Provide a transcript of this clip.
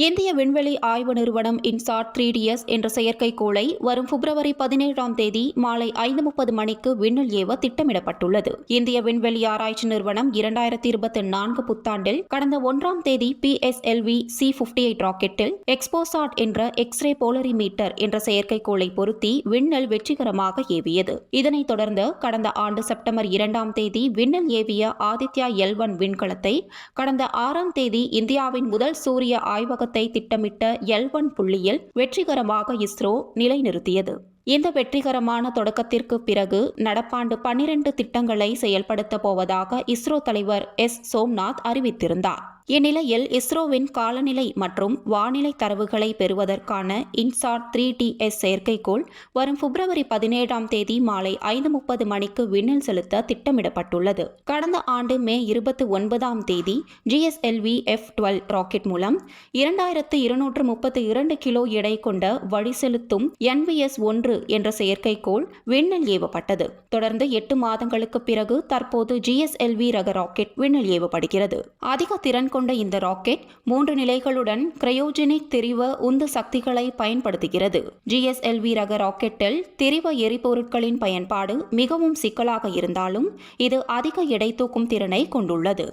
இந்திய விண்வெளி ஆய்வு நிறுவனம் இன்சாட் 3DS என்ற செயற்கைக்கோளை வரும் பிப்ரவரி 17ஆம் தேதி மாலை 5:30 மணிக்கு விண்ணில் ஏவ திட்டமிடப்பட்டுள்ளது. இந்திய விண்வெளி ஆராய்ச்சி நிறுவனம் 2024 புத்தாண்டில் கடந்த 1ஆம் தேதி PSLV C-58 ராக்கெட்டில் எக்ஸ்போசாட் என்ற எக்ஸ்ரே போலரிமீட்டர் என்ற செயற்கைக்கோளை பொருத்தி விண்ணில் வெற்றிகரமாக ஏவியது. இதனைத் தொடர்ந்து கடந்த ஆண்டு செப்டம்பர் 2ஆம் தேதி விண்ணில் ஏவிய ஆதித்யா L1 விண்கலத்தை கடந்த 6ஆம் தேதி இந்தியாவின் முதல் சூரிய ஆய்வகத்தை திட்டமிட்ட L1 புள்ளியில் வெற்றிகரமாக இஸ்ரோ நிலைநிறுத்தியது. இந்த வெற்றிகரமான தொடக்கத்திற்கு பிறகு நடப்பாண்டு 12 திட்டங்களை செயல்படுத்தப் போவதாக இஸ்ரோ தலைவர் சோம்நாத் அறிவித்திருந்தார். இந்நிலையில் இஸ்ரோவின் காலநிலை மற்றும் வானிலை தரவுகளை பெறுவதற்கான இன்சாட் 3DS செயற்கைக்கோள் வரும் பிப்ரவரி 17ஆம் தேதி மாலை 5:30 மணிக்கு விண்ணில் செலுத்த திட்டமிடப்பட்டுள்ளது. கடந்த ஆண்டு மே 29ஆம் தேதி GSLV F-12 ராக்கெட் மூலம் 2232 கிலோ எடை கொண்ட வழிசெலுத்தும் NVS-1 என்ற செயற்கைக்கோள் விண்ணில் ஏவப்பட்டது. தொடர்ந்து 8 மாதங்களுக்கு பிறகு தற்போது GSLV ரக ராக்கெட் விண்ணில் ஏவப்படுகிறது. அதிக திறன் கொண்ட இந்த ராக்கெட் 3 நிலைகளுடன் கிரையோஜெனிக் திரிவ உந்து சக்திகளை பயன்படுத்துகிறது. GSLV ரக ராக்கெட்டில் திரிவ எரிபொருட்களின் பயன்பாடு மிகவும் சிக்கலாக இருந்தாலும் இது அதிக எடை தூக்கும் திறனை கொண்டுள்ளது.